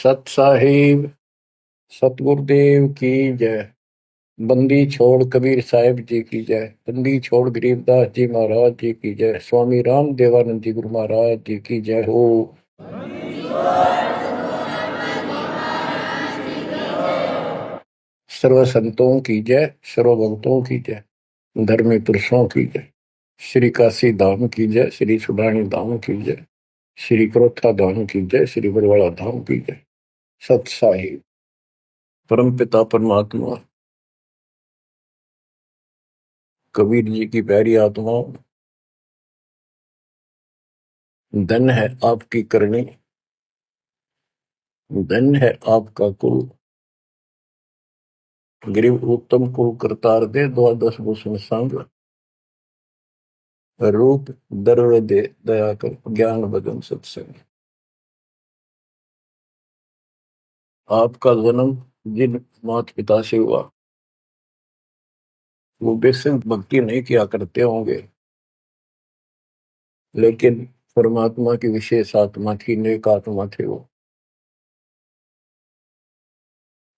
सत साहिब सतगुरुदेव की जय। बंदी छोड़ कबीर साहिब जी की जय। बंदी छोड़ गरीबदास जी महाराज जी की जय। स्वामी राम देवानंद जी गुरु महाराज जी की जय हो। सर्व संतों की जय, सर्व भक्तों की जय, धर्मी पुरुषों की जय। श्री काशी धाम की जय, श्री सुडानी धाम की जय, श्री क्रोथा धाम की जय, श्री बरवाड़ा धाम की जय। सत साहिब परम पिता परमात्मा कबीर जी की प्यारी आत्मा, धन है आपकी करनी, धन है आपका कुल। गरीब उत्तम को करतार दे, द्वादश भूषण संग रूप दर्व दे, दया कर ज्ञान बदन सत्संग। आपका जन्म जिन माता पिता से हुआ वो बेसिक भक्ति नहीं किया करते होंगे, लेकिन परमात्मा की विशेष आत्मा थी, नेक आत्मा थे वो।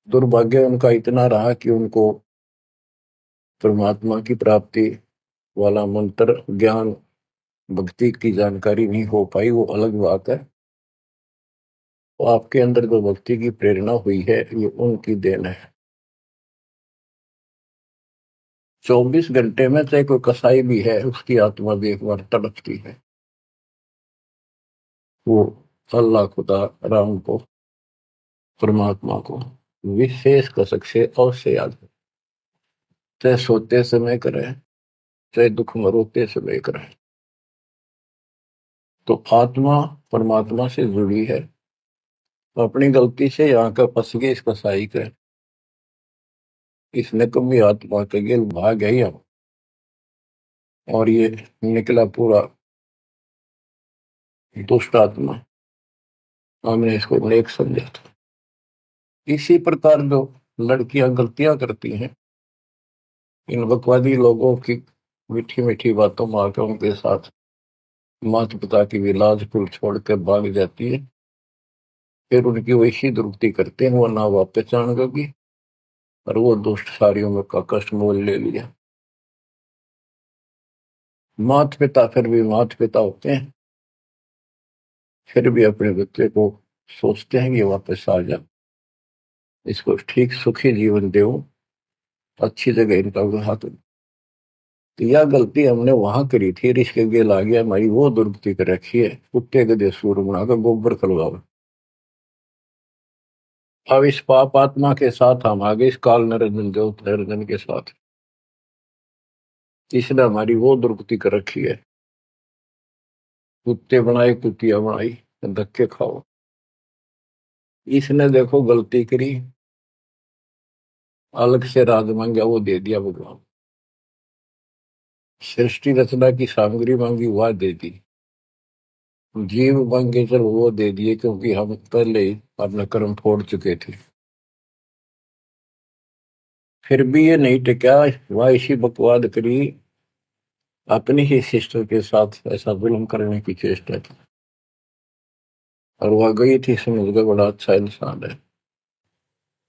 दुर्भाग्य उनका इतना रहा कि उनको परमात्मा की प्राप्ति वाला मंत्र ज्ञान भक्ति की जानकारी नहीं हो पाई, वो अलग बात है। तो आपके अंदर जो भक्ति की प्रेरणा हुई है ये उनकी देन है। 24 घंटे में चाहे कोई कसाई भी है, उसकी आत्मा भी एक बार तड़पती है, वो अल्लाह खुदा राम को, परमात्मा को विशेष कसक से अवश्य याद है। चाहे सोते समय करें, चाहे दुख में रोते समय करें। तो आत्मा परमात्मा से जुड़ी है। तो अपनी गलती से यहाँ का फंस गए इस कसाई का, इसने कभी आत्मा के गिल भाग गई हम, और ये निकला पूरा दुष्ट आत्मा। हमने इसको नेक समझा था। इसी प्रकार जो लड़कियां गलतियां करती हैं, इन बकवादी लोगों की मीठी मीठी बातों में आकर उनके साथ माता पिता की भी लाज कुल छोड़ कर भाग जाती है। फिर उनकी वैसी दुर्गति करते हैं, वो ना वापस आने लगी, और वो दुष्ट सारी उम्र का कष्ट मोल ले लिया। माता पिता फिर भी माता पिता होते हैं, फिर भी अपने बच्चे को सोचते हैं कि वापस आ जा, इसको ठीक सुखी जीवन दो, अच्छी जगह इनका विवाह करो। तो यह गलती हमने वहां करी थी, रिश्ते गेल आ गया, हमारी वो दुर्गति कर रखी है। कुत्ते गधे सूर बनाकर गोबर खलवाओ। अब इस पाप आत्मा के साथ हम आगे इस काल निरंजन ज्योत निरंजन के साथ, इसने हमारी वो दुर्गति कर रखी है। कुत्ते बनाए कुतिया बनाई, धक्के खाओ। इसने देखो गलती करी, अलग से राज मांगा, वो दे दिया भगवान। सृष्टि रचना की सामग्री मांगी, वह दे दी। जीव मांगे चल, वो दे दिए, क्योंकि हम पहले ही अपना कर्म फोड़ चुके थे। फिर भी ये नहीं टिका, वह इसी बकवाद करी, अपनी ही सिस्टर के साथ ऐसा जुल्म करने की चेष्टा की। और वह गई थी, समझ गए बड़ा अच्छा इंसान है,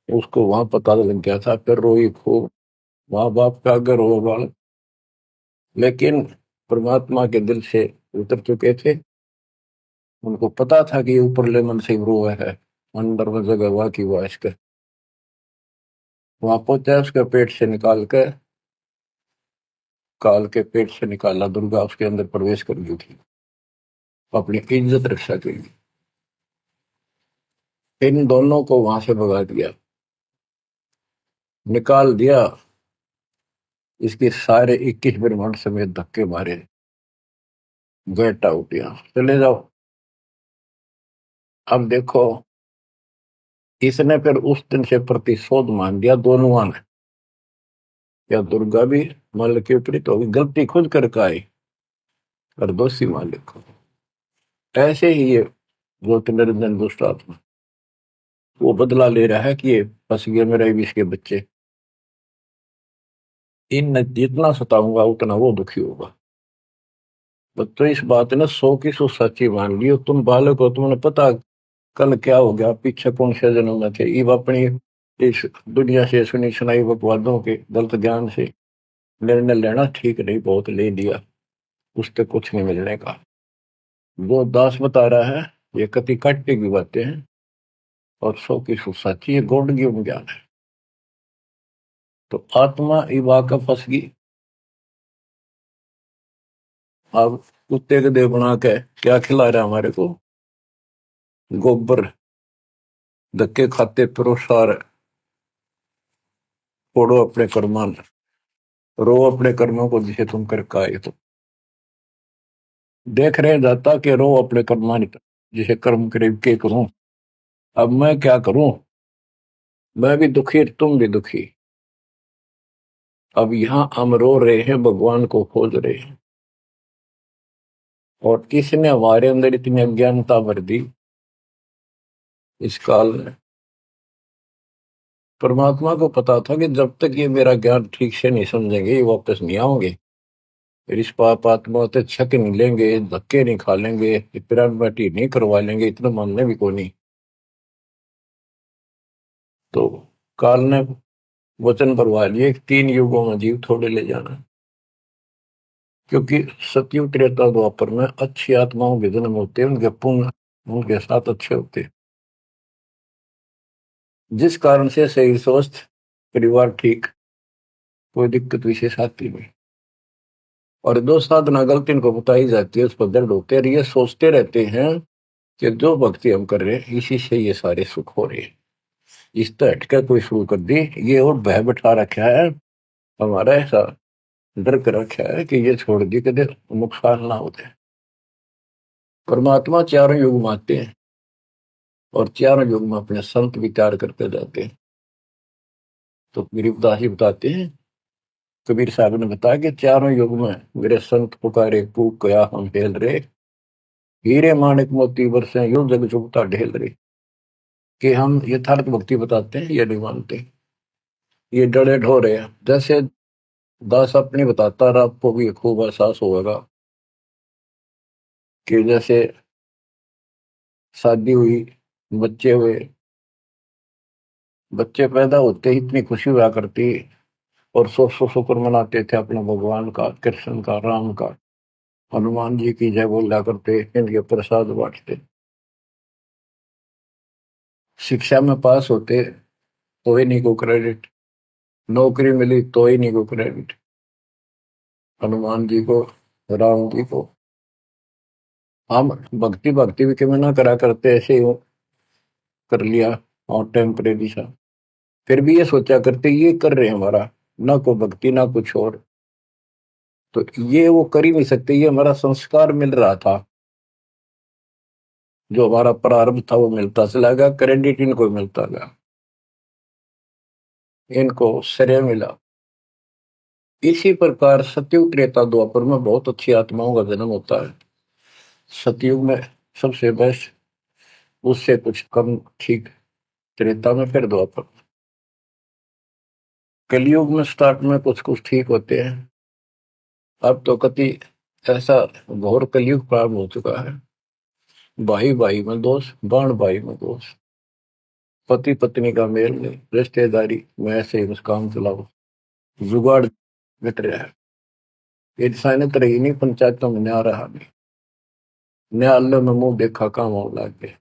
उसको वहां पता लग गया था। फिर रोई खूब, माँ बाप का अगर रो बाल, लेकिन परमात्मा के दिल से उतर चुके थे। उनको पता था कि ऊपरले मन से रो है, अंदर में जगह हुआ कि वह इसके वहां पहुंचा, उसके पेट से निकाल कर, काल के पेट से निकाला, दुर्गा उसके अंदर प्रवेश कर गई थी अपनी इज्जत रक्षा के लिए। इन दोनों को वहां से भगा दिया, निकाल दिया। इसके सारे 21 ब्रह्मांड समेत धक्के मारे, गेट आउट, यहां चले जाओ। अब देखो, इसने फिर उस दिन से प्रतिशोध मान दिया दोनों ने। या दुर्गा भी मालिक के विपरीत होगी, गलती खुद करके आई, और दोषी मालिक को। ऐसे ही ये जो निरंजन दुष्ट आत्मा, वो बदला ले रहा है कि ये फंस गया मेरा विष के बच्चे, इन जितना सताऊंगा उतना वो दुखी होगा। तो इस बात ने 100 की 100 सच्ची मान ली। तुम बालक हो, तुम्हें पता कल क्या हो गया, पीछे कौन से जन्म में थे, ये अपनी इस दुनिया से सुनी सुनाई बकवादों के गलत ज्ञान से निर्णय लेना ठीक नहीं, बहुत ले लिया, उससे कुछ नहीं मिलने का। वो दास बता रहा है ये कति कट्टे की बातें हैं और सौ की सौ सच्ची, ये गौड़ ज्ञान है। तो आत्मा इवा का फंस गई। अब कुत्ते के देह बना के क्या खिला रहा है हमारे को, गोबर, धक्के खाते परोसार, फोड़ो अपने कर्मान, रो अपने कर्मों को जिसे तुम कर आए। तो देख रहे जाता कि रो अपने कर्मान जिसे कर्म करे के करूं, अब मैं क्या करूं, मैं भी दुखी तुम भी दुखी। अब यहां हम रो रहे हैं, भगवान को खोज रहे हैं, और किसने हमारे अंदर इतनी अज्ञानता भर दी इस काल में। परमात्मा को पता था कि जब तक ये मेरा ज्ञान ठीक से नहीं समझेंगे ये वापस नहीं आओगे, फिर इस पाप आत्मा से छक नहीं लेंगे, धक्के नहीं खा लेंगे, पिरान बाटी नहीं करवा लेंगे, इतना मानने भी को नहीं। तो काल ने वचन करवा लिए 3 युगों में जीव थोड़े ले जाना, क्योंकि सतयुग त्रेता द्वापर में अच्छी आत्माओं के जन्म होते हैं, उनके पुण्य उनके साथ अच्छे होते हैं, जिस कारण से शरीर स्वस्थ, परिवार ठीक, कोई दिक्कत विशेष आती नहीं। और दो साधना गलती इनको बताई जाती है, उस पर दर्द होते हैं, ये सोचते रहते हैं कि जो भक्ति हम कर रहे हैं इसी से ये सारे सुख हो रहे हैं, इस तरह हटकर कोई शुरू कर दी, ये और भय बैठा रखा है हमारा, ऐसा डर कर रखा है कि ये छोड़ दी कदे नुकसान ना होते। परमात्मा चारों युग में आते हैं और चारों युग में अपने संत विचार करते जाते हैं। तो गरीबदास जी बताते हैं, कबीर साहब ने बताया कि चारों युग में मेरे संत पुकारे पूक गया हम हेल रे, हीरे माणिक मोती बरसे यूं जग चुगता ढेल रे। कि हम यथार्थ भक्ति बताते हैं ये नहीं मानते, ये डरे ढोरे हैं। जैसे दास अपनी बताता रहा, आपको भी खूब एहसास होगा कि जैसे शादी हुई, बच्चे हुए, बच्चे पैदा होते ही इतनी खुशी हुआ करती, और सौ सौ शुक्र मनाते थे अपने भगवान का, कृष्ण का, राम का, हनुमान जी की जय बोला करते, इनके प्रसाद बांटते। शिक्षा में पास होते तो ही नहीं को क्रेडिट, नौकरी मिली तो ही नहीं को क्रेडिट, हनुमान जी को, राम जी को। हम भक्ति भक्ति भी क्यों ना करा करते, ऐसे ही कर लिया और टेम्परेरी सा, फिर भी ये सोचा करते ये कर रहे हैं हमारा, ना कोई भक्ति ना कुछ और, तो ये वो कर ही नहीं सकते, ये हमारा संस्कार मिल रहा था, जो हमारा प्रारब्ध था वो मिलता चला गया, क्रेडिट इनको मिलता गया, इनको श्रेय मिला। इसी प्रकार सतयुग त्रेता द्वापर में बहुत अच्छी आत्माओं का जन्म होता है। सतयुग में सबसे बेस्ट, उससे कुछ कम ठीक त्रेता में, फिर द्वापर। कलयुग में स्टार्ट में कुछ कुछ ठीक होते हैं, अब तो कति ऐसा घोर कलयुग प्रारंभ हो चुका है, भाई भाई में दोष, बाण भाई में दोष, पति पत्नी का मेल नहीं, रिश्तेदारी में ऐसे ही बस काम चलाओ, जुगाड़ मिट रहा है, इंसानियत रही नहीं, पंचायतों में न्याय रहा नहीं, न्यायालय में मुंह देखा काम हो लग गए।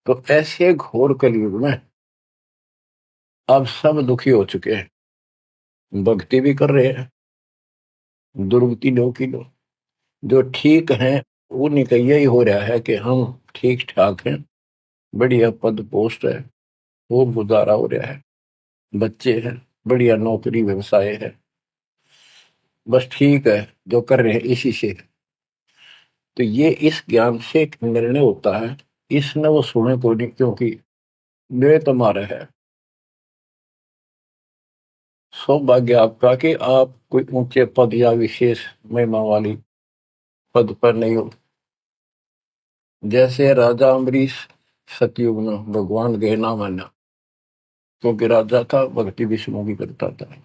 तो ऐसे घोर कलयुग में अब सब दुखी हो चुके हैं, भक्ति भी कर रहे हैं, दुर्गति लो की लो, जो ठीक है उन्हीं का यही हो रहा है कि हम ठीक ठाक हैं, बढ़िया पद पोस्ट है, वो गुजारा हो रहा है, बच्चे हैं, बढ़िया नौकरी व्यवसाय है, बस ठीक है जो कर रहे हैं इसी से। तो ये इस ज्ञान से एक निर्णय होता है, इसने वो सुने को नहीं, क्योंकि वे तुम्हारे है। सौभाग्य आपका कि आप कोई ऊंचे पद या विशेष महिमा वाली पद पर नहीं हो। जैसे राजा अम्बरीश सतयुग में भगवान गए ना माना, क्योंकि राजा था, भक्ति विष्णु की करता था,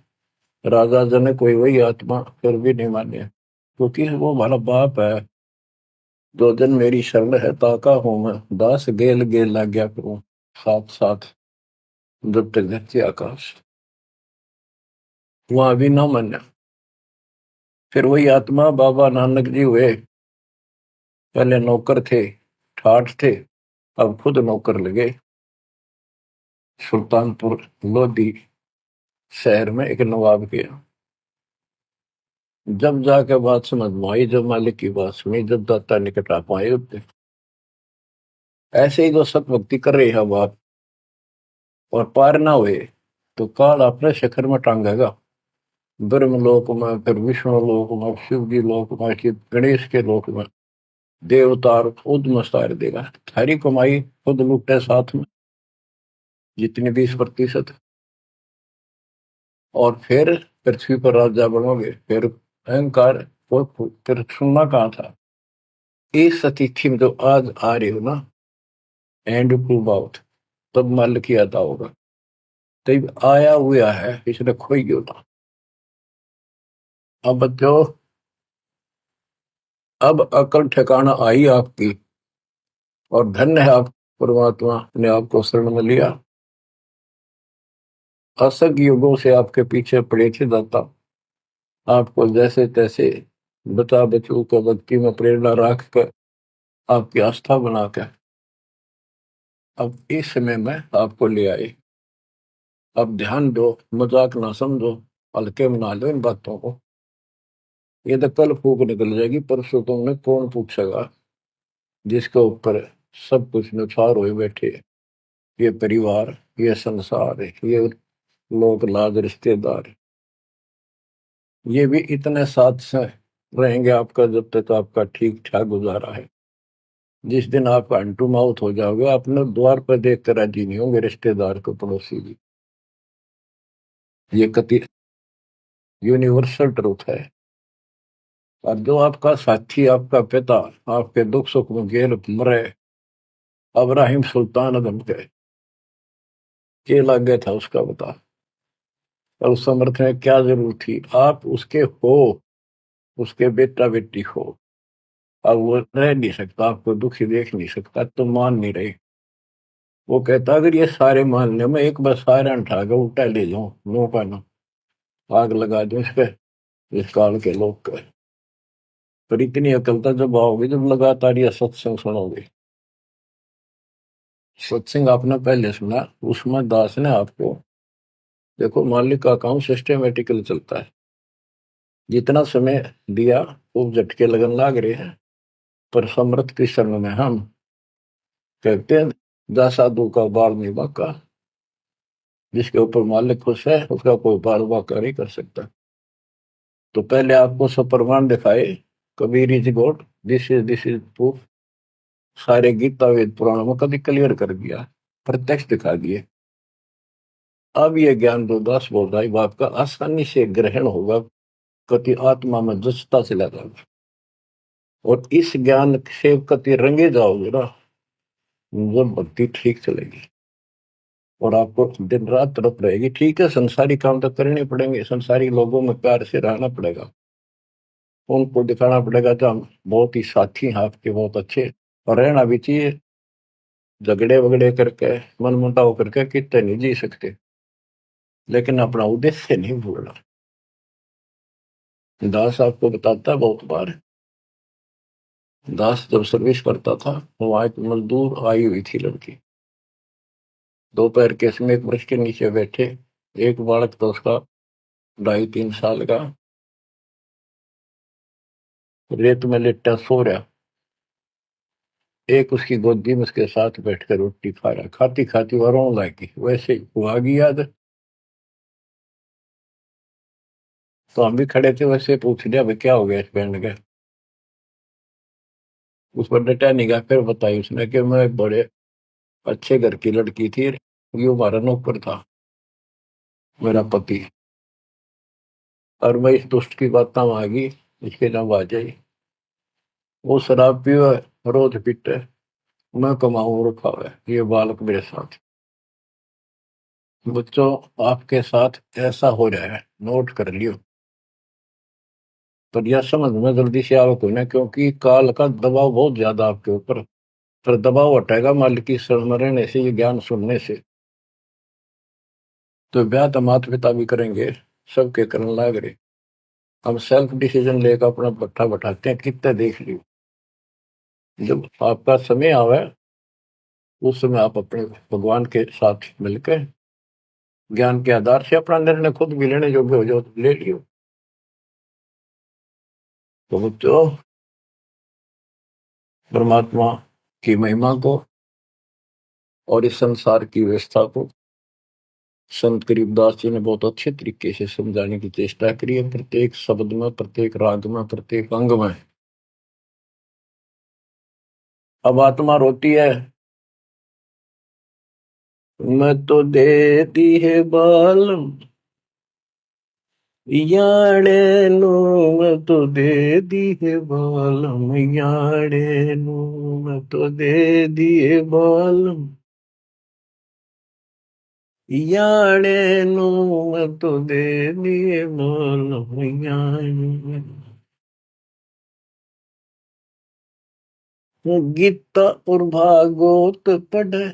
राजा जन कोई वही आत्मा फिर भी नहीं माने, क्योंकि वो हमारा बाप है, दो जन मेरी शरण है ताका हूं मैं, दास गेल गेल लाग्या करूं, साथ साथ जब तक धरती आकाश। वहां भी ना माना। फिर वही आत्मा बाबा नानक जी हुए। पहले नौकर थे, ठाठ थे, अब खुद नौकर लगे। सुल्तानपुर लोधी शहर में एक नवाब के यहाँ। जब जाके बात समझ में आई, जब मालिक की बात सुनी, जब दाता निकट आ पाए उतने। ऐसे ही जो सत भक्ति कर रहे हैं बाप और पार ना हुए तो काल अपने शिखर में टांगेगा। ब्रह्म लोक में, फिर विष्णु लोक में, शिव जी लोक में, फिर गणेश के लोक में देवतार खुद मस्तार देगा। थारी कमाई खुद लुटे साथ में जितनी 20%। और फिर पृथ्वी पर राजा बनोगे। फिर अहंकार फिर सुनना कहाँ था। इस अतिथि में जो आज आ रहे हो ना, एंड प्रूव आउट, तब मल किया था होगा। तब आया हुआ है, इसने खोई गयो था। अब बच्चों, अब अकल ठिकाना आई आपकी, और धन्य है आप, परमात्मा ने आपको शरण में लिया। असंख्य युगों से आपके पीछे पड़े थे दाता, आपको जैसे तैसे बचा बचू कर भक्ति में प्रेरणा रख कर आपकी आस्था बनाकर अब इस समय में आपको ले आए। अब ध्यान दो, मजाक ना समझो, हल्के में ना लो इन बातों को। ये तो कल फूक निकल जाएगी, परसों तुमने कौन पूछेगा जिसके ऊपर सब कुछ नुसार हुए बैठे। ये परिवार, ये संसार, ये लोग लाज रिश्तेदार, ये भी इतने साथ से रहेंगे आपका जब तक आपका ठीक ठाक गुजारा है। जिस दिन आप अंटू माउथ हो जाओगे, अपने द्वार पर देख कर राजी नहीं होंगे रिश्तेदार को, पड़ोसी भी। ये कति यूनिवर्सल ट्रूथ है। और जो आपका साथी, आपका पिता, आपके दुख सुख में गेल मरे, अब्राहिम सुल्तान अदम के लागे था उसका बता। और उस समर्थ में क्या जरूरत थी, आप उसके हो, उसके बेटा बेटी हो। अब वो रह नहीं सकता, आपको दुखी देख नहीं सकता, तो मान नहीं रहे। वो कहता अगर ये सारे मान ले, मैं एक बार सारे उठा के उल्टा ले जाऊं, नो का नो, आग लगा दूं इस पे, इस काल के लोग का। पर इतनी अकलता जब आओगे, जब लगातार ये सत्संग सुनोगे। सत्संग आपने पहले सुना, उसमें दास ने आपको, देखो मालिक का काम सिस्टमेटिकली चलता है। जितना समय दिया वो झटके लगन लाग रहे हैं। पर समर्थ के शरण में हम कहते हैं, जा साधु का बाल नहीं बांका। जिसके ऊपर मालिक खुश है उसका कोई बाल बांका नहीं कर सकता। तो पहले आपको सब प्रमाण दिखाए, Kabir is God, this is proof. सारे गीता वेद पुराणों में कभी क्लियर कर दिया, प्रत्यक्ष दिखा दिए। अब ये ज्ञान जो दास बोल रहा है बाप का आसानी से ग्रहण होगा, कति आत्मा में जचता चला जाएगा। और इस ज्ञान से कति रंगे जाओगे ना, जब भक्ति ठीक चलेगी और आपको दिन रात तरफ रहेगी। ठीक है, संसारी काम तो करने पड़ेंगे, संसारी लोगों में प्यार से रहना पड़ेगा, उनको दिखाना पड़ेगा तो हम बहुत ही साथी हैं आपके, बहुत अच्छे। और रहना भी चाहिए। झगड़े वगड़े करके, मन मुटाव करके कितने नहीं जी सकते, लेकिन अपना उद्देश्य नहीं भूलना। दास आपको बताता है बहुत बार, दास जब सर्विस करता था, वहां एक मजदूर आई हुई थी लड़की, दोपहर के समय एक वृक्ष के नीचे बैठे। एक बालक था उसका 2.5-3 साल का, रेत में लेटा सो रहा। एक उसकी गोदी में उसके साथ बैठकर रोटी खा रहा, खाती खाती वो रोने लगी। वैसे ही वो आ गई याद, तो हम भी खड़े थे, वैसे पूछ लिया भाई क्या हो गया इस बैंड का। उस पर डटा नहीं गया। फिर बताई उसने कि मैं बड़े अच्छे घर की लड़की थी, ये हमारा नौकर था, मेरा पति, और मैं इस दुष्ट की बात में आ गई, इसके नाम आ जाई। वो शराब पीवे, रोज पीटे, मैं कमाऊं रखा हुआ है, ये बालक मेरे साथ। बच्चों, आपके साथ ऐसा हो रहा है, नोट कर लियो। पर यह समझ में जल्दी से आवक कोई ना, क्योंकि काल का दबाव बहुत ज्यादा आपके ऊपर। पर दबाव हटेगा मालिक की शरण में रहने से, ये ज्ञान सुनने से। तो ब्याह तो माता पिता भी करेंगे, सबके करने लाग रहे। हम सेल्फ डिसीजन लेकर अपना भट्ठा बैठाते हैं, कितने देख लियो। जब आपका समय आवे उस समय आप अपने भगवान के साथ मिलकर ज्ञान के आधार से अपना निर्णय खुद भी लेने योग्य हो जाओ तो ले लियो। तो बच्चों, परमात्मा की महिमा को और इस संसार की व्यवस्था को संत करीबदास जी ने बहुत अच्छे तरीके से समझाने की चेष्टा करी है, प्रत्येक शब्द में, प्रत्येक राग में, प्रत्येक अंग में। अब आत्मा रोती है, मैं तो दे दी है बालम याड़े नु, मैं तो दे दी है बालम याड़े नु, मैं तो दे दिए बालम याड़े नु, मैं तो दे दिए बालम याड़े। गीता और भागवत पढ़े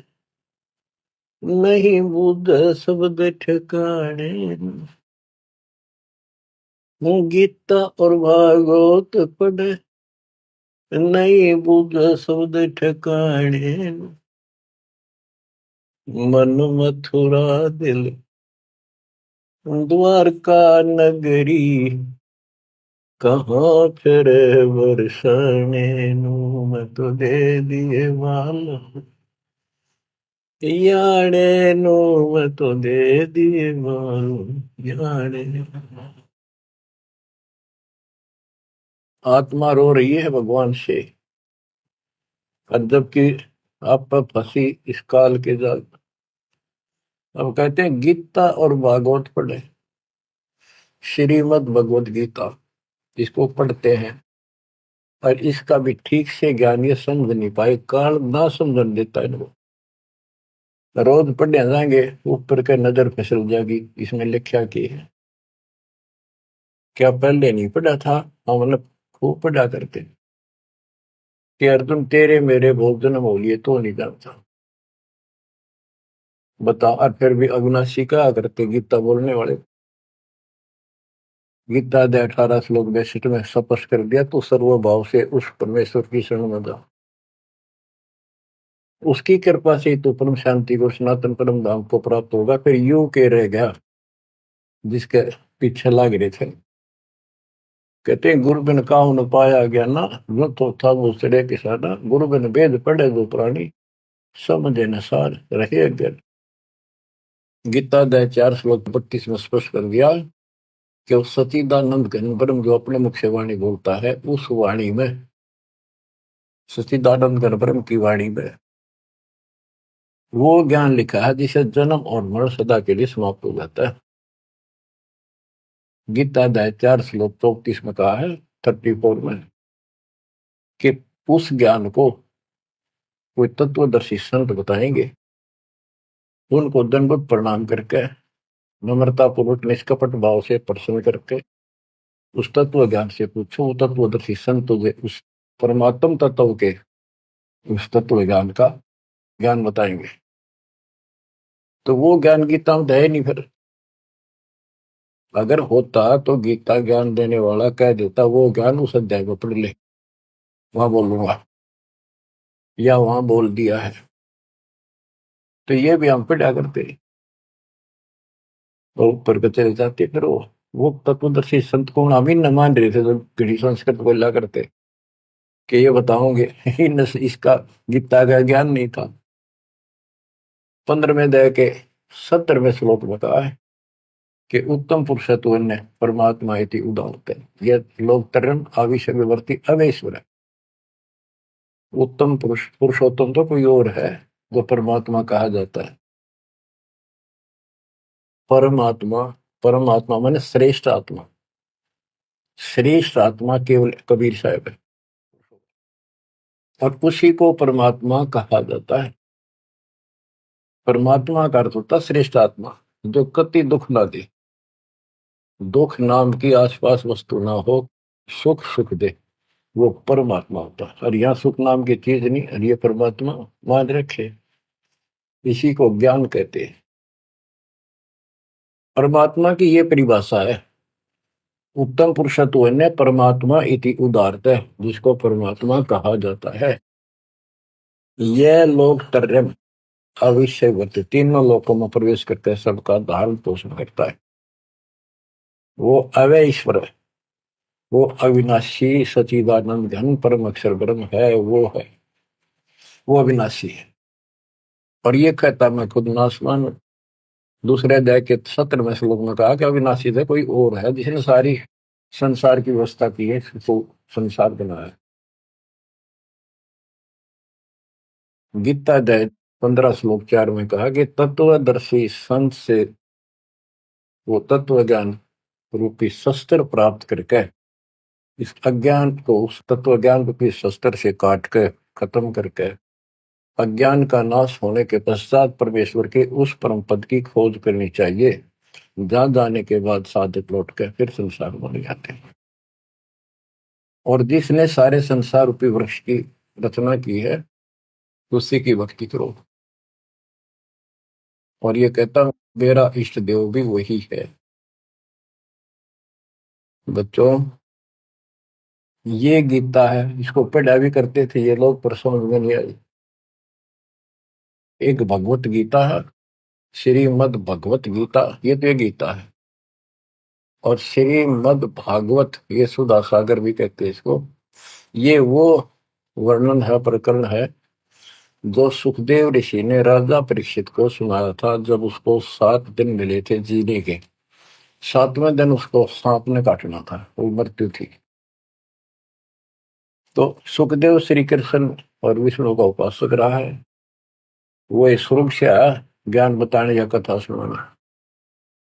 नहीं बुध शब्द ठिकाने। गीता और भागवत पढ़े नहीं बुध शब्द ठिकाने। मन मथुरा दिल द्वारका नगरी, कहाँ फिर बरसाने नु, मैं तो दे दिए बालम याड़े नु, मैं तो दे दिए बालम याड़े। आत्मा रो रही है भगवान से, और जबकि आप पर फंसी इस काल के जाल। अब कहते हैं गीता और भागवत पढ़े, श्रीमद् भगवत गीता इसको पढ़ते हैं, और इसका भी ठीक से ज्ञान ये समझ नहीं पाए, काल ना समझन देता इनको। रोज पढ़ने जाएंगे, ऊपर के नजर फिसल जाएगी, इसमें लिखा की है क्या पहले नहीं पढ़ा था। हम मतलब खूब पढ़ा करते कि अर्जुन तेरे मेरे बहुत जन्म हो लिए तो नहीं जानता, बता। और फिर भी अविनाशी कहा करते गीता बोलने वाले। गीता अध्याय 18 श्लोक 62 में स्पष्ट कर दिया, तो सर्वभाव से उस परमेश्वर की शरण में जा, उसकी कृपा से तो परम शांति को, सनातन परम धाम को प्राप्त होगा। फिर यू के रह गया जिसके पीछे लाग रहे थे। कहते हैं गुरु बिन काहू न पाया गया ना, जो तो था वो सड़े किसाना, गुरु बिन वेद पढ़े जो प्राणी, समझे न सार रहे अज्ञान। गीता अध्याय 4 श्लोक 32 में स्पष्ट कर दिया कि उस सचिदानंद घन ब्रह्म जो अपने मुख से वाणी बोलता है, उस वाणी में, सचिदानंद घन ब्रह्म की वाणी में वो ज्ञान लिखा है जिसे जन्म और मरण सदा के लिए समाप्त हो जाता है। गीता अध्याय 4 श्लोक 34 में कहा है, 34 में, कि उस ज्ञान को कोई तत्वदर्शी संत बताएंगे, उनको दंडवत प्रणाम करके, नम्रता पूर्वक निष्कपट भाव से प्रश्न करके उस तत्व ज्ञान से पूछो। वो तत्वदर्शी संत तुझे उस परमात्म तत्व के, उस तत्व ज्ञान का ज्ञान बताएंगे। तो वो ज्ञान गीता में है नहीं। फिर अगर होता तो गीता ज्ञान देने वाला कह देता वो ज्ञान उस अध्याय को पढ़ ले, वहां बोलूंगा, या वहां बोल दिया है। तो ये भी हम पढ़ा करते और ऊपर के चले जाते। फिर वो तत्वदर्शी संत को हम ही न मान रहे थे, तो पीढ़ी संस्कृत बोला करते कि ये बताओगे इसका गीता का ज्ञान नहीं था। 15वें अध्याय के 70वें श्लोक में कहा है कि उत्तम पुरुषत्व ने परमात्मा इति उदाहरते, यह लोक तरम आविष्य विवर्ती अवेश्वर है। उत्तम पुरुष, पुरुषोत्तम तो कोई और है जो परमात्मा कहा जाता है। परमात्मा, परमात्मा माने श्रेष्ठ आत्मा, श्रेष्ठ आत्मा केवल कबीर साहब है, और उसी को परमात्मा कहा जाता है। परमात्मा का अर्थ होता श्रेष्ठ आत्मा, जो कति दुख ना दे, दुख नाम की आसपास वस्तु ना हो, सुख सुख दे, वो परमात्मा होता है। और यहाँ सुख नाम की चीज नहीं, और ये परमात्मा मान रखे, इसी को ज्ञान कहते हैं। परमात्मा की ये परिभाषा है, उत्तम पुरुषत्व ने परमात्मा इति उदारत है, जिसको परमात्मा कहा जाता है। यह लोग त्रयम् अविषयवत, तीनों लोकों में प्रवेश करके सबका धारण पोषण करता है। वो अव्यय ईश्वर है, वो अविनाशी सचिदानंद घन परम अक्षर ब्रह्म है, वो अविनाशी है। और ये कहता मैं खुद नासवान हूं। दूसरे अध्याय के 17वें श्लोक में कहा कि अविनाशी है कोई और है जिसने सारी संसार की व्यवस्था की है, इसको संसार बनाया। गीता अध्याय 15 श्लोक 4 में कहा कि तत्वदर्शी संत से वो तत्व ज्ञान रूपी शस्त्र प्राप्त करके इस अज्ञान को उस तत्व ज्ञान रूपी शस्त्र से काट के खत्म करके अज्ञान का नाश होने के पश्चात परमेश्वर के उस परम पद की खोज करनी चाहिए, जहां जाने के बाद साधक लौट के फिर संसार बन जाते हैं। और जिसने सारे संसार रूपी वृक्ष की रचना की है, उसी की भक्ति करो। और ये कहता मेरा इष्ट देव भी वही है। बच्चों, ये गीता है, इसको पढ़ा भी करते थे ये लोग, पर समझ में नहीं आई। एक भगवत गीता है, श्रीमद् भगवत गीता, ये तो ये गीता है। और श्रीमद् भागवत, ये सुधा सागर भी कहते हैं इसको। ये वो वर्णन है, प्रकरण है, जो सुखदेव ऋषि ने राजा परीक्षित को सुनाया था जब उसको 7 दिन मिले थे जीने के। 7वें दिन उसको सांप ने काटना था, वो मृत्यु थी। तो सुखदेव श्री कृष्ण और विष्णु का उपासक रहा है। वो इस स्वर्ग से आया ज्ञान बताने या कथा सुनाने।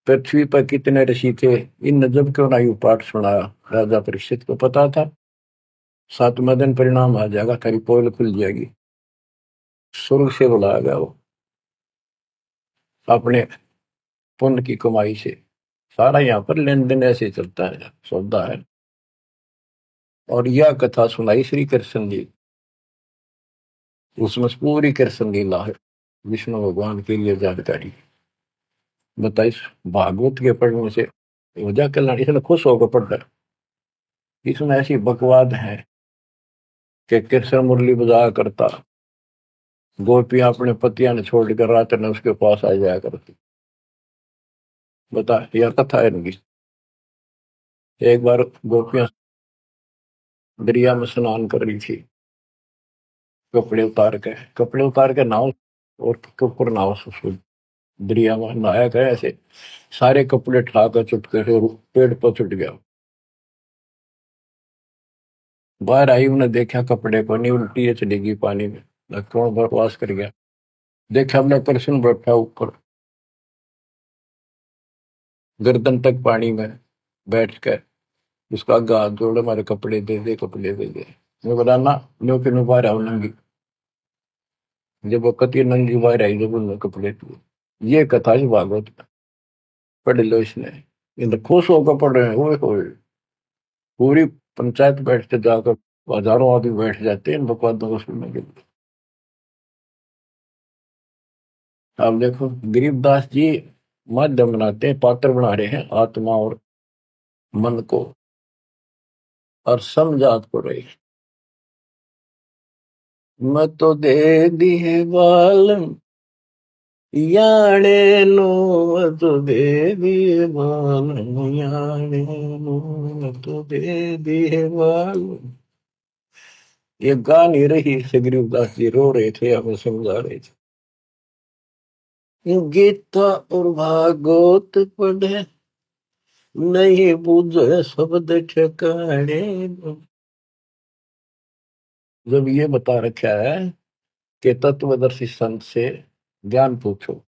पृथ्वी पर कितने ऋषि थे, इन जब क्यों ना पाठ सुनाया। राजा परीक्षित को पता था 7वें दिन परिणाम आ जाएगा, तेरी पोल खुल जाएगी। स्वर्ग से बुलाया गया वो, अपने पुण्य की कमाई से। सारा यहाँ पर लेन देन ऐसे चलता है, सौदा है। और यह कथा सुनाई श्री कृष्ण जी, उसमें पूरी कृष्ण लीला है, विष्णु भगवान के लिए जानकारी बताइए। भागवत के पढ़ने से वजह कल्याण, इसने खुश होकर पढ़ रहा। इसमें ऐसी बकवाद है कि कृष्ण मुरली बजाया करता, गोपियां अपने पतियां ने छोड़कर रात ने उसके पास आ जाया करती। बता, यह कथा है इनकी। एक बार गोपियां दरिया में स्नान कर रही थी, कपड़े उतार के नाव, और ऊपर नाव से दरिया में नहाया गया ऐसे, सारे कपड़े ठाकर चुटके से पेड़ पर चुट गया। बाहर आई, उन्हें देखा कपड़े को नहीं, उल्टी है चलेगी पानी में, कौन बकवास कर गया। देखा अपना कृष्ण बैठा ऊपर गर्दन तक पानी में बैठ कर, उसका आगे हाथ जोड़े, हमारे कपड़े दे दे, कपड़े दे दे। मैं बोला ना, लो कि बाहर आओ नंगी। जब वो कति नंगी बाहर आई, जब उन्होंने कपड़े दिए। ये कथा ही भागवत में, पढ़ लो इसने। ये तो खुश होकर पढ़ रहे हैं, ओए पूरी पंचायत बैठते जाकर, हजारों आदमी बैठ जाते हैं इन बकवादों को सुनने के लिए। आप देखो गरीबदास जी माध्यम बनाते हैं, पात्र बना रहे हैं आत्मा और मन को, और समझात को रही। मैं तो दे दी है बालम याने नो, मैं तो दे दी है बालम याने नो, मैं तो दे दी है बालम। ये गा नहीं रही से, गरीबदास जी रो रहे थे, हमें समझा रहे थे। गीता और भागवत पढ़े, नहीं बुझे शब्द ठिकाने। जब ये बता रखा है कि तत्वदर्शी संत से ज्ञान पूछो,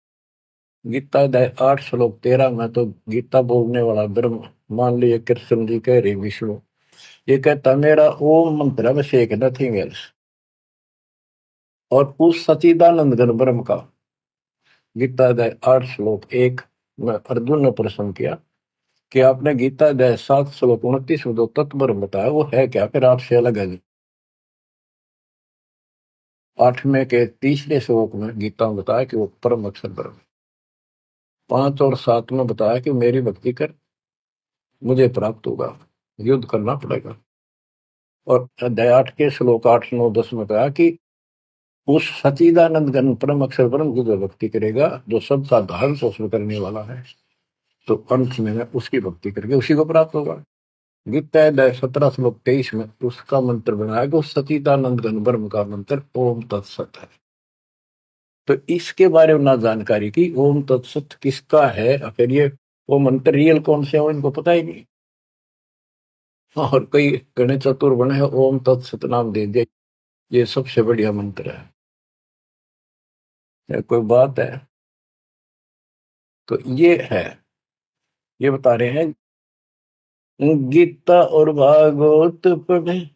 गीता अध्याय 8 श्लोक 13 में तो गीता बोलने वाला ब्रह्म, मान लिए कृष्ण जी कह रहे विष्णु, ये कहता मेरा ओम मंत्र है, बस एक, नथिंग एल्स। और उस सचिदानंद घन ब्रह्म का, गीता अध्याय 8 श्लोक 1 में अर्जुन ने प्रश्न किया कि आपने गीता अध्याय 7 श्लोक 29 में जो तत्व बताया वो है क्या, फिर आपसे अलग है। 8वें के 30वें श्लोक में गीता में बताया कि वो परम अक्षर ब्रह्म। 5 और 7 में बताया कि मेरी भक्ति कर मुझे प्राप्त होगा, युद्ध करना पड़ेगा। और अध्याय 8 के श्लोक 8 9 10 में बताया कि उस सच्चिदानंद घन परम अक्षर ब्रह्म की जो भक्ति करेगा, जो सबका धारण पोषण करने वाला है, तो अंत में उसकी भक्ति करके उसी को प्राप्त होगा। गीता अध्याय 17 श्लोक 23 में उसका मंत्र बनाया कि उस सच्चिदानंद घन ब्रह्म का मंत्र ओम तत्सत है। तो इसके बारे में ना जानकारी की, ओम तत्सत किसका है, फिर ये वो मंत्र रियल कौन से हो इनको पता ही नहीं। और कई गणे चतुर बने हैं, ओम तत्सत नाम दे दिया, ये सबसे बढ़िया मंत्र है। कोई बात है। तो ये है, ये बता रहे हैं गीता और भागवत पढ़े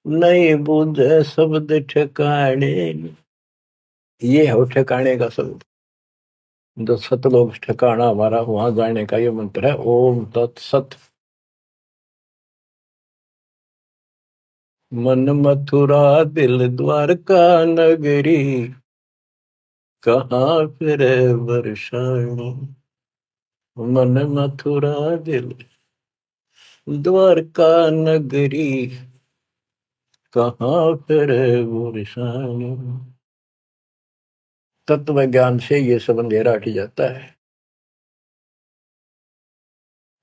नहीं बुझे शब्द ठिकाने। ये है ठिकाने का शब्द, जो सतलोक ठिकाना हमारा, वहां जाने का ये मंत्र है ओम तत्सत। मन मथुरा दिल द्वारका नगरी, कहाँ फिर वर्षाणी। मन मथुरा दिल द्वारका नगरी, कहाँ फिर वर्षाणी। तत्व ज्ञान से ये सब अंधेरा हट जाता है।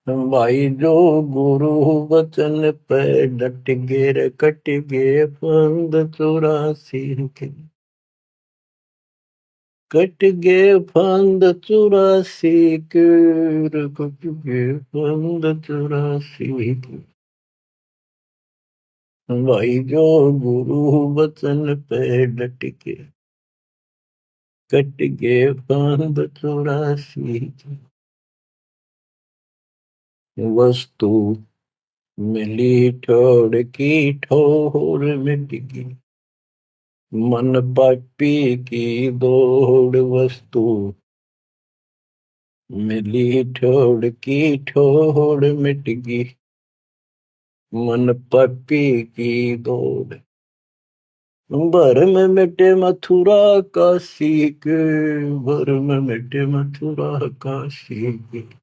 भाई जो गुरु वचन पे डट गे रे, कट गे फंद 84 के, कट गे फंद 84 के, कट गे फंद 84 के। भाई जो गुरु वचन पे डट के, कट गे फंद 84 के। वस्तु मिली ठोड़ की ठोर मिट गई, मन पापी की दौड़। वस्तु मिली ठोड़ की ठोड़ मिट गई, मन पापी की दौड़। भर में मिटे मथुरा काशी के, भर में मिटे मथुरा काशी के।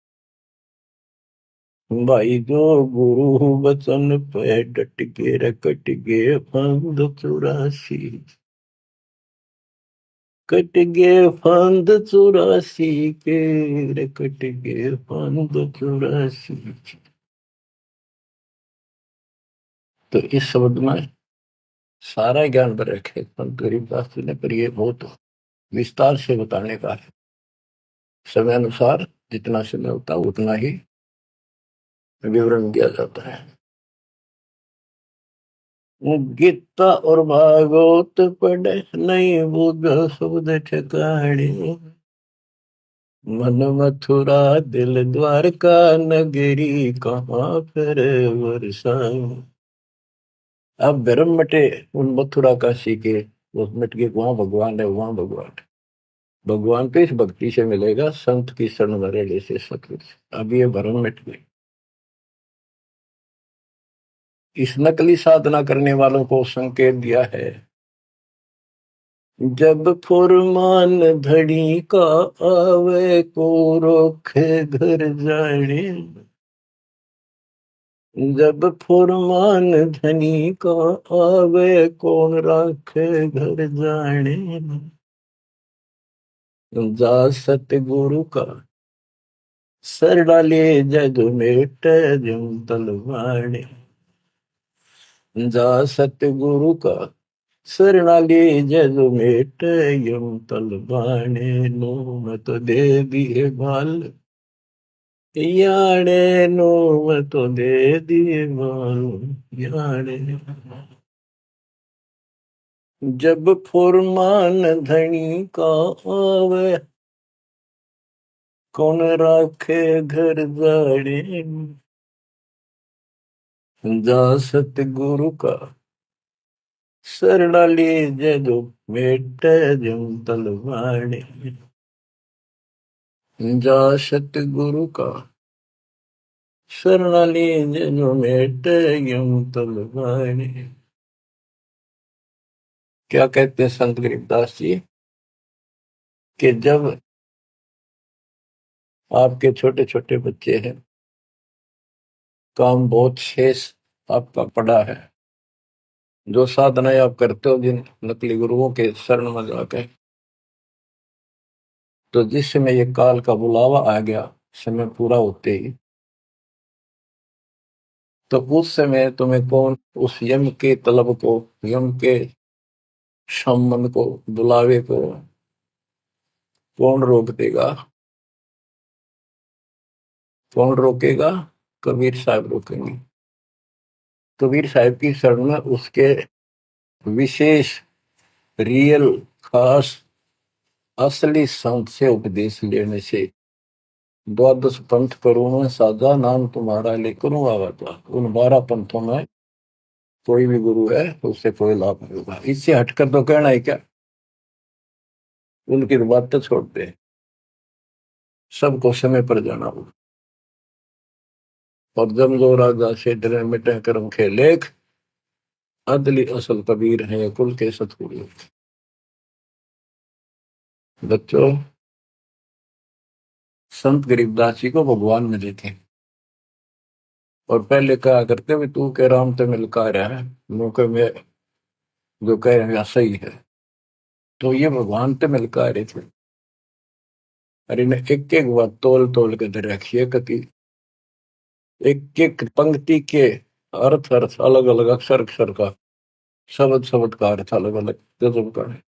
भाई जो गुरु वचन पे डट के रकट गे फंद 84, कट गे फंद 84 के, रकट गे फंद 84। तो इस शब्द में सारा ज्ञान पर रखे संत गरीबदास जी ने, पर ये बहुत विस्तार से बताने का है। समय अनुसार जितना समय होता है उतना ही विवरण दिया जाता है। गीता और भागवत पढ़े नहीं बुझ शब्द ठिकाने, मन मथुरा दिल द्वारका नगरी, कहाँ फिर वर्षाई। अब भ्रम मटे उन मथुरा काशी के, वो मिट के वहां भगवान है, वहां भगवान है। भगवान तो इस भक्ति से मिलेगा, संत की शरण में रहने से सतगुरु से। अब ये भ्रम मिट गई। इस नकली साधना करने वालों को संकेत दिया है, जब फुरमान धड़ी का आवे को रोखे घर जाने। जब फुरमान धनी का आवे कौन राखे घर जाने। जा सतगुरु का सर डाले जग मेट जम तलवाने। जा सतगुरु का शरणाले जग मेट यम तलवाने। नो मत दे दिए बाल याने, नो मत दे दिए बाल याने। जब फुरमान धनी का आवे कौन राखे घर जाड़े। जा सतगुरु का शरणाले जग मेट जम तलवाने। जा सतगुरु का शरणाली जो मेटे यम तलवाने। क्या कहते हैं संत गरीबदास जी कि जब आपके छोटे छोटे बच्चे हैं, काम बहुत शेष आपका पड़ा है, जो साधनाएं आप करते हो जिन नकली गुरुओं के शरण में जाके, तो जिस समय ये काल का बुलावा आ गया, समय पूरा होते ही, तो उस समय तुम्हें कौन उस यम के तलब को, यम के सम्मन को, बुलावे को कौन रोक देगा? कौन रोकेगा? कबीर साहब रोकेंगे। कबीर साहब की शरण में उसके विशेष, रियल, खास, असली संत से उपदेश लेने से, द्वादश पंथ करूं मैं साजा, नाम तुम्हारा लेकर आवा था। उन 12 पंथों में कोई भी गुरु है तो उससे कोई लाभ नहीं होगा। इससे हटकर तो कहना है क्या? उनकी बातें छोड़ दे, सबको समय पर जाना होगा। और जम जो राजा से डरे मिटे कर्म के लेख, अदली असल कबीर है कुल के सतगुरु। बच्चों, संत गरीबदास जी को भगवान मिले थे और पहले कहा करते भी तू के राम ते मिलका रहा है, मौके में जो कह रहे हैं सही है। तो ये भगवान ते मिलका रहे थे। और इन्हें एक एक बात तोल तोल के दे रखी है कति, एक एक पंक्ति के अर्थ अर्थ अलग अलग, अक्षर अक्षर का, शब्द शब्द का अर्थ अलग अलग गजब का है।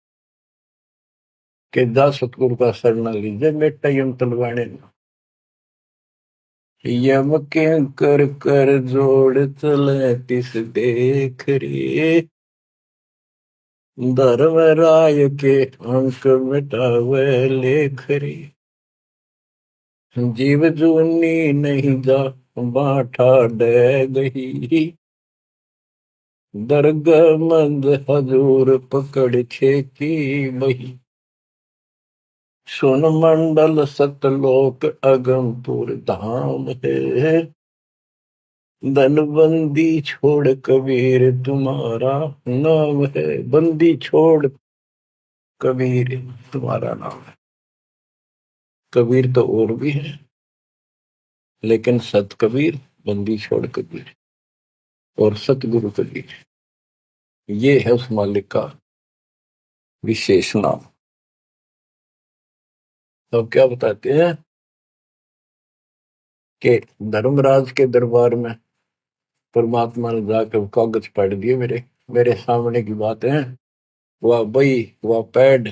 कि जा सतगुरु का शरण लीजिए मेटा यम तलवाने, यम के कर कर जोड़ चले तिस देख रे, धर्म राय के अंक मिटावे लेख रे, जीव जूनी नहीं जा बाठा डे गही, दरगाह मंद हजूर पकड़ छेकी बही, सुन मंडल सतलोक अगमपुर धाम है, धनबंदी छोड़ कबीर तुम्हारा नाम है। बंदी छोड़ कबीर तुम्हारा नाम है। कबीर तो और भी है, लेकिन सत कबीर, बंदी छोड़ कबीर और सतगुरु कबीर, ये है उस मालिक का विशेष नाम। तो क्या बताते हैं कि धर्मराज के दरबार में परमात्मा ने जाकर कागज पढ़ दिए, मेरे मेरे सामने की बात है। वह बई, वह पैड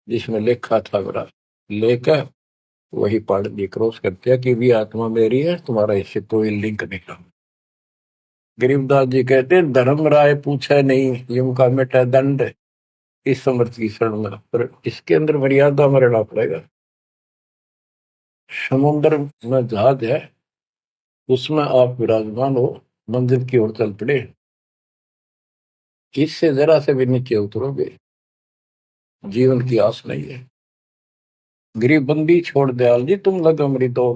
जिसमें लिखा था मेरा, लेकर वही पढ़ दी, क्रॉस करते हैं कि भी आत्मा मेरी है, तुम्हारा इससे कोई लिंक नहीं रहा। गरीबदास जी कहते हैं धर्म राय पूछे नहीं यम का मिटा दंड, इस समर्थ की शरण में, पर इसके अंदर मर्यादा में रहना पड़ेगा। समुद्र में जहाज है, उसमें आप विराजमान हो, मंजिल की ओर चल पड़े, इससे जरा से भी नीचे उतरोगे, जीवन की आस नहीं है। गरीब बंदी छोड़ दयाल जी तुम लग अमृत दो,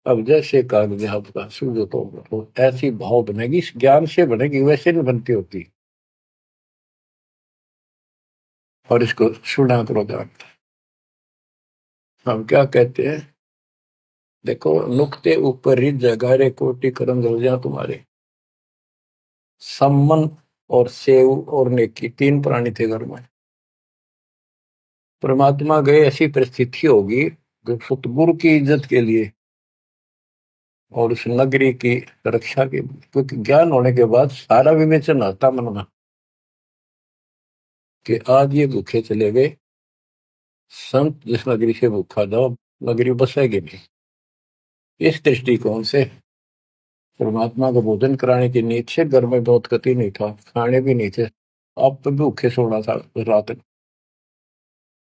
अब जैसे कागज आपका सूझो तो ऐसी भाव बनेगी, ज्ञान से बनेगी, वैसे नहीं बनती होती। और इसको सुना करो जान। हम क्या कहते हैं, देखो नुक्ते ऊपर रिज जगारे कोटि करम रोजा तुम्हारे, सम्मन और सेव और नेकी, 3 प्राणी थे घर में। परमात्मा गए, ऐसी परिस्थिति होगी जो सतगुरु की इज्जत के लिए और उस नगरी की रक्षा के लिए, क्योंकि ज्ञान होने के बाद सारा विवेचन आता मन में कि आज ये भूखे चले गए, संत जिस नगरी से भूखा जाओ नगरी बसेगी नहीं। इस दृष्टिकोण से परमात्मा को भोजन कराने की नींद से घर में बहुत गति नहीं था, खाने भी नहीं थे, आप तो भूखे सोना था रात।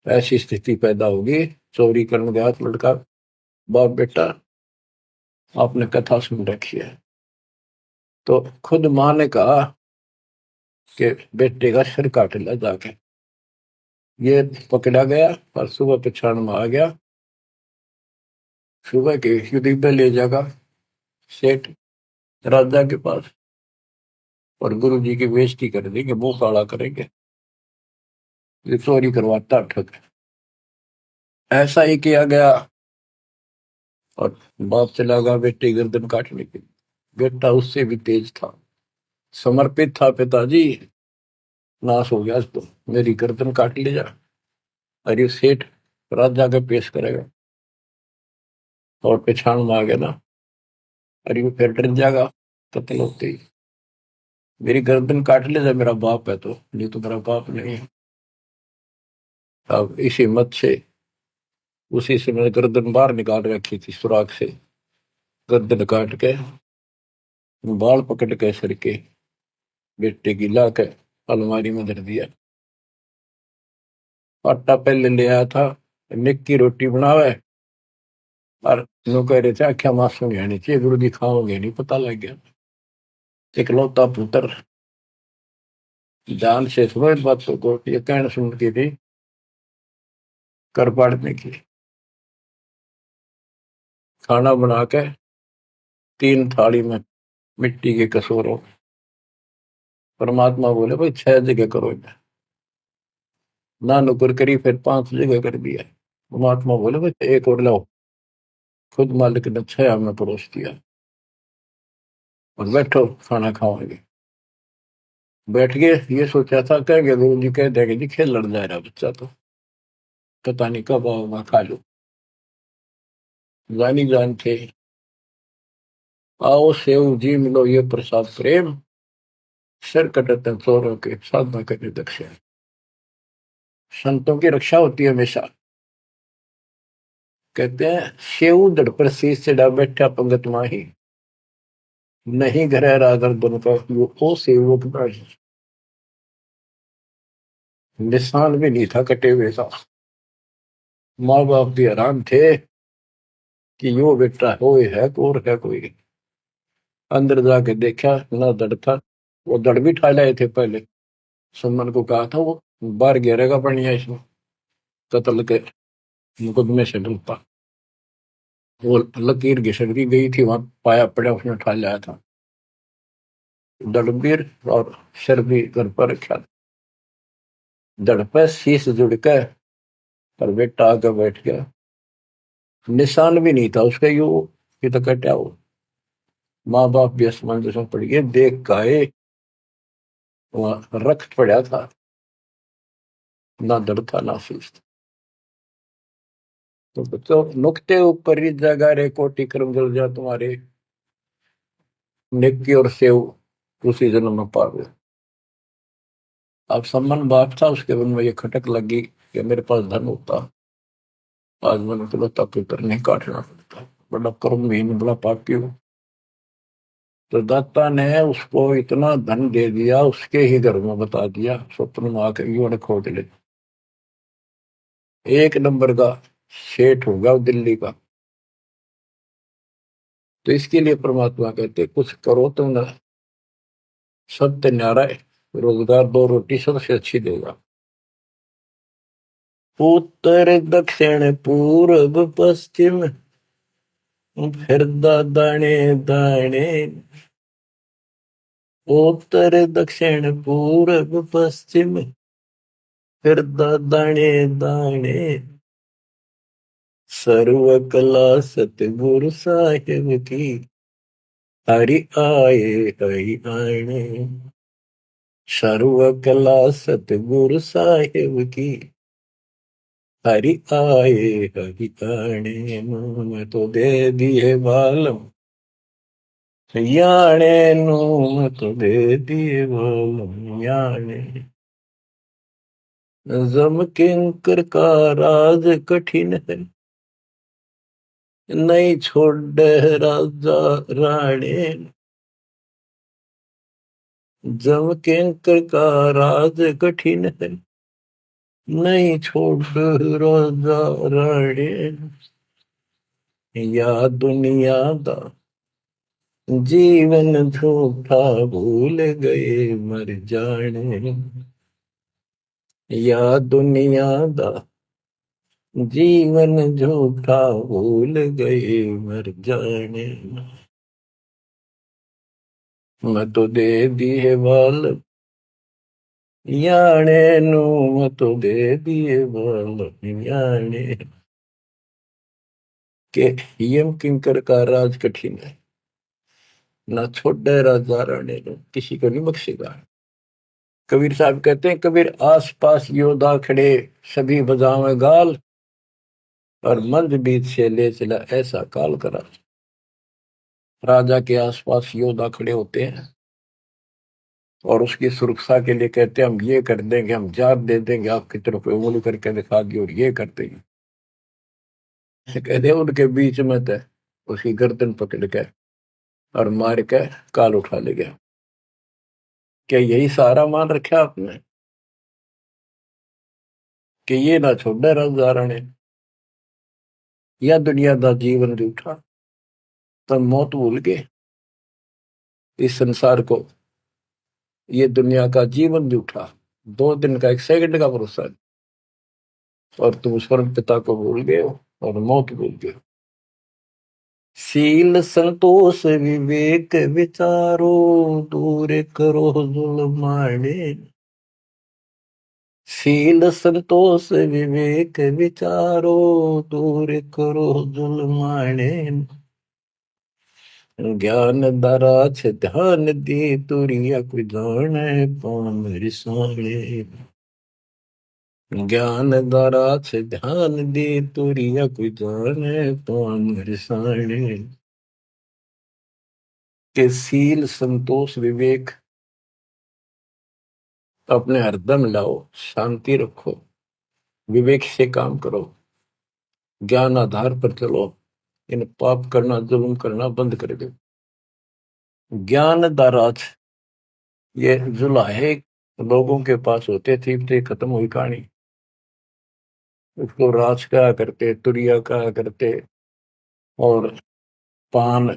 ऐसी स्थिति पैदा होगी, चोरी करने गया लड़का, बाप बेटा, आपने कथा सुन रखी है। तो खुद मां ने कहा कि बेटे का सिर काट लिया जाके, ये पकड़ा गया और सुबह पछाड़ में आ गया, सुबह के युद्ध पे ले जाएगा सेठ राजा के पास और गुरु जी की बेइज्जती कर देंगे, मुंह काला करेंगे, ये चोरी करवाता ठग। ऐसा ही किया गया और बाप चला गया बेटे गर्दन काटने के लिए। बेटा उससे भी तेज था, समर्पित था, पिताजी नाश हो गया तो मेरी गर्दन काट ले जा। अरे सेठ राजा के पेश करेगा और पहचान में आ गया ना, अरे वो फिर डर जाएगा कत्ल होते ही, मेरी गर्दन काट ले जा, मेरा बाप है तो, नहीं तो मेरा बाप नहीं है। अब इसी मत से उसी से मैंने गर्दन बाहर निकाल रखी थी सुराख से, गर्दन काट के बाल पकड़ के सर के बेटे की ला के अलमारी में धर दिया। आटा पहले ले आया था, निक की रोटी बनावे और नो कह रहे थे आख्या मासूम नहीं आनी चाहिए, गुरु जी खाओगे नहीं, पता लग गया। इकलौता पुत्र जान से समझ बातों को, ये कहना सुनती थी कर पाड़ने की। खाना बना के 3 थाली में मिट्टी के कसूरों, परमात्मा बोले भाई 6 जगह करो, ना नुकर करी, फिर 5 जगह कर दिया। परमात्मा बोले भाई एक और लाओ, खुद मालिक ने 6 में परोस दिया और बैठो खाना खाओगे। बैठ गए, ये सोचा था कहेंगे गुरु जी कह देंगे जी खेल लड़ जा रहा बच्चा तो, पता नहीं कब आओगा खा लो। जानी जान थे, आओ सेव जी मिलो ये प्रसाद प्रेम, सिर कटते चोरों के साधना करने दक्षिण। संतों की रक्षा होती है हमेशा। कहते हैं सेव दड़ पर शीश चढ़ा बैठा पंगत माही, नहीं घर रागर बन का वो ओ सेवक नहीं। निशान भी नहीं था कटे हुए का। माँ बाप भी हैरान थे कि यो बेटा हो है और है कोई। अंदर जाके देखा ना दड़ था, वो दड़ भी ठा लाए थे पहले, सुमन को कहा था वो बाहर घेरेगा बढ़िया इसमें कत्ल के मुकदमे से डलता। वो लकीर घिसट की गई थी, वहां पाया पड़ा उसने ठा लाया था। दड़बीर और सिर भी घर पर रखा था। दड़ पे शीश जुड़ के और बेटा आके बैठ गया, निशान भी नहीं था उसका, यू ये तो कटा हो। माँ बाप भी असमंजस में पड़ गए, देख गाये वहां रक्त पड़ा था, ना दड़ था ना शीश था। तो बच्चों नुकते ऊपर ही जगा रे कोटि कर्म जल जा तुम्हारे, नेकी और सेव उसी जन्म में पावे। अब सम्मान बाप था, उसके मन में ये खटक लगी कि मेरे पास धन होता, आज मैंने इकलौता पुत्र नहीं काटना पड़ता, बड़ा कर्महीन बड़ा पापी हूं। तो दाता ने उसको इतना धन दे दिया, उसके ही घर में बता दिया, स्वप्न में आकर युवा ने खोज ले, 1 नंबर का सेठ होगा दिल्ली का। तो इसके लिए परमात्मा कहते कुछ करो तो ना, सत्य न्यारा है, रोजगार 2 रोटी सबसे अच्छी देगा। उत्तर दक्षिण पूर्व पश्चिम फिर दाने दाने, उत्तर दक्षिण पूर्व पश्चिम फिर दाने दाने, सर्व कला सतगुरु साहिब की, हरि आए हरि आने। सर्व कला सतगुरु साहिब की, हरि आए हरि आने। मैं तो दे दिए बालम याने नू, मैं तो दे दिए बालम याने। जम किंकर का राज कठिन है, नहीं छोड़ राजा राणे। जम किंकर का राज कठिन है, नहीं छोड़ राजा राणे। या दुनिया दा जीवन झूठा भूल गए मर जाने, या दुनिया दा जीवन झूठा भूल गए मर जाने, मैं तो दे दिए बाल याने नू, मैं तो दे दिए बाल याने। के यम किंकर का राज कठिन है, ना छोड़े राजा राणे ने, किसी को नहीं बख्शेगा। कबीर साहब कहते हैं, कबीर आस पास योद्धा खड़े सभी बजावे गाल, और मंद बीत से ले चला ऐसा काल करा। राजा के आसपास योद्धा खड़े होते हैं और उसकी सुरक्षा के लिए कहते हैं हम ये कर देंगे, हम जात दे देंगे, आपकी तरफ उंगली करके दिखा दी और ये कर देंगे। कहते हैं उनके बीच में थे, उसकी गर्दन पकड़ के और मार के काल उठा ले गया। क्या यही सहारा मान रखा आपने कि ये ना छोड़े राजा राणे, या दुनिया दा जीवन जूठा, तब मौत भूल गए इस संसार को, ये दुनिया का जीवन जूठा, 2 दिन का 1 सेकंड का भरोसा है, और तुम स्वर्ग पिता को भूल गए हो और मौत भूल गए हो। शील संतोष विवेक विचारो, दूर करो जुल्माने। शील संतोष विवेक विचारो, दूर करो जुल्माने। ज्ञान दराछ ध्यान दी, तुरिया कोई जाने पाम रिसाणे। ज्ञान दराछ ध्यान दी, तुरिया कोई जाने पाम रिसाणे। के शील संतोष विवेक अपने हरदम लाओ, शांति रखो, विवेक से काम करो, ज्ञान आधार पर चलो, इन पाप करना जुल्म करना बंद कर दो। ज्ञान दाराज, ये जुलाहे लोगों के पास होते थे, खत्म हुई कहानी। उसको राज कहा करते, तुरिया कहा करते, और पान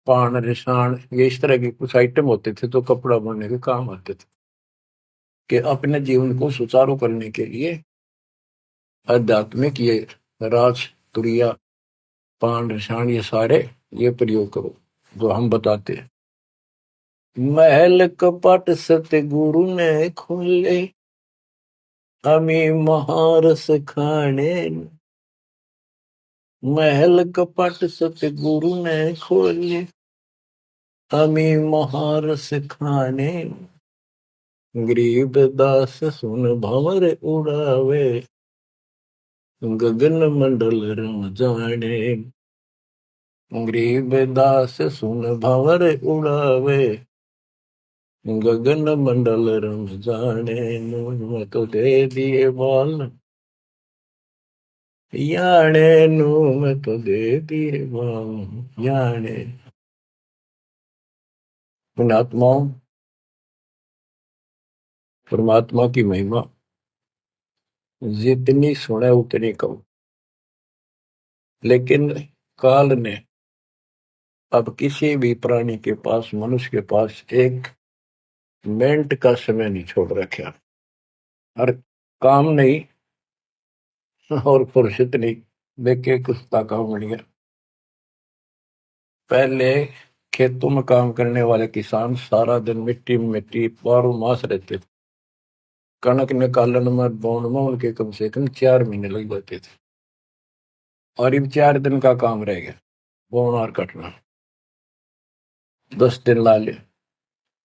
पान रिसाण, ये इस तरह के कुछ आइटम होते थे तो कपड़ा बनने के काम आते थे। कि अपने जीवन को सुचारू करने के लिए आध्यात्मिक ये राज तुरिया पान रिसाण ये सारे ये प्रयोग करो जो हम बताते हैं। महल कपट सतगुरु ने खोले, हमें महारस खाने। महल कपट सतगुरु ने खोले, हमें महारस खाने। गरीब दास सुन भंवर उड़ावे, गगन मंडल रम जाने। गरीब दास सुन भंवर उड़ावे, गगन मंडल रम जाने। मैं तो दे दिए बाल याने नू, मैं तो दे दिए बाल याने। उन आत्माओं, परमात्मा की महिमा जितनी सुने उतनी कम, लेकिन काल ने अब किसी भी प्राणी के पास, मनुष्य के पास 1 मिनट का समय नहीं छोड़ रखा। हर काम नहीं और फुर्सत नहीं, देखे कुत्ता काम बन गया। पहले खेतों में काम करने वाले किसान सारा दिन मिट्टी में मिट्टी 12 मास रहते थे। कणक निकालन में बोन में उनके कम से कम 4 महीने लग जाते थे, और अब 4 दिन का काम रह गया बोन और कटना, 10 दिन ला ले,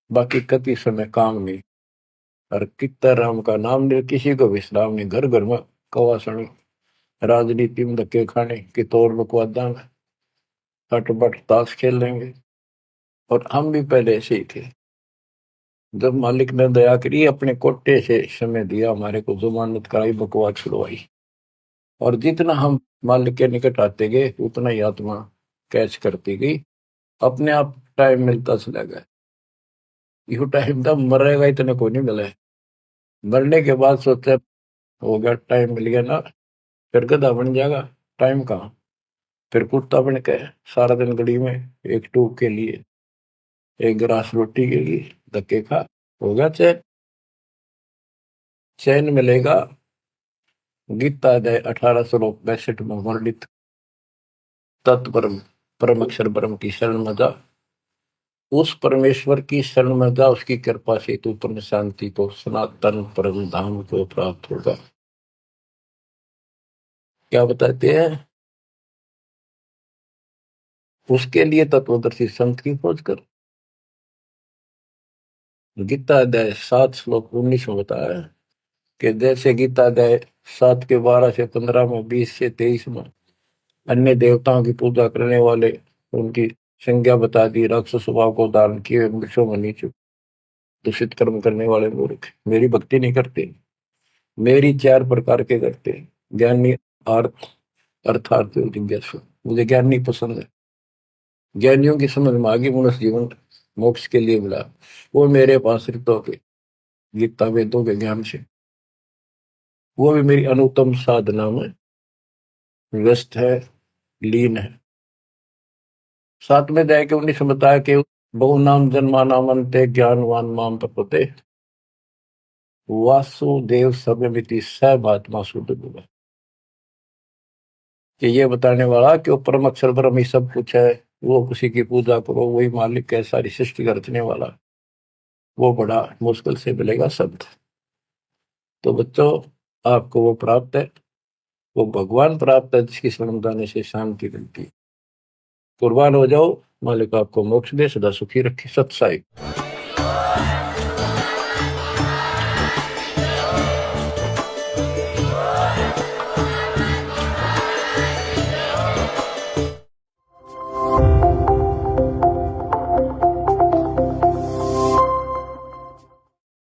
बाकी कति समय काम नहीं। और कितना राम का नाम नहीं, किसी को विश्राम नहीं, घर घर में कवासण, राजनीति में धक्के खाने की तौर बकवादा में हटबट ताश खेल लेंगे। और हम भी पहले ऐसे ही थे। जब मालिक ने दया करी, अपने कोटे से समय दिया हमारे को, जमानत कराई, बकवास छुड़वाई, और जितना हम मालिक के निकट आते गए उतना ही आत्मा कैच करती गई, अपने आप टाइम मिलता चला गया। यू टाइम तब मरेगा इतने को नहीं मिला है। मरने के बाद सोचा हो गया, टाइम मिल गया ना, फिर गधा बन जाएगा, टाइम कहाँ। फिर कुत्ता बन के सारा दिन गली में एक टूक के लिए, एक गिलास रोटी के लिए धक्के खा, होगा चैन। चैन मिलेगा गीता अध्याय 18 श्लोक 62 में वर्णित तत्परम परम अक्षर ब्रह्म की शरण में जा, उस परमेश्वर की शरण में जा, उसकी कृपा से तू परम शांति को, सनातन परम धाम को प्राप्त होगा। क्या बताते हैं? उसके लिए तत्वदर्शी संत की खोज कर। गीता अध्याय 7 श्लोक 19 में बताया कि जैसे गीता अध्याय 7 के 12 से 15 में, 20 से 23 में अन्य देवताओं की पूजा करने वाले, उनकी संज्ञा बता दी, राक्षस स्वभाव को धारण किए वृक्षों में नीचे दूषित कर्म करने वाले मूर्ख मेरी भक्ति नहीं करते। मेरी 4 प्रकार के करते, ज्ञानी, अर्थ अर्थार्थ जिज्ञासु। मुझे ज्ञान नहीं पसंद है। ज्ञानियों की समझ में आगे मनुष्य जीवन मोक्ष के लिए मिला, वो मेरे पास ऋतों के गीता वेदों के ज्ञान से, वो भी मेरी अनुत्तम साधना में व्यस्त है, लीन है। 7 में अध्याय के 19 में बताया कि बहु नाम जन्मा नामंते ज्ञानवान माम प्रपते वासुदेव सर्वमिति सर्वात्मा शुद्ध हुआ। कि ये बताने वाला कि वो परम अक्षर ब्रह्म ही सब कुछ है, वो किसी की पूजा करो, वही मालिक है, सारी सृष्टि का रचने वाला, वो बड़ा मुश्किल से मिलेगा शब्द। तो बच्चों, आपको वो प्राप्त है, वो भगवान प्राप्त है जिसकी शरण जाने से शांति मिलती है। कुर्बान हो जाओ, मालिक आपको मोक्ष दे, सदा सुखी रखे। सत साई।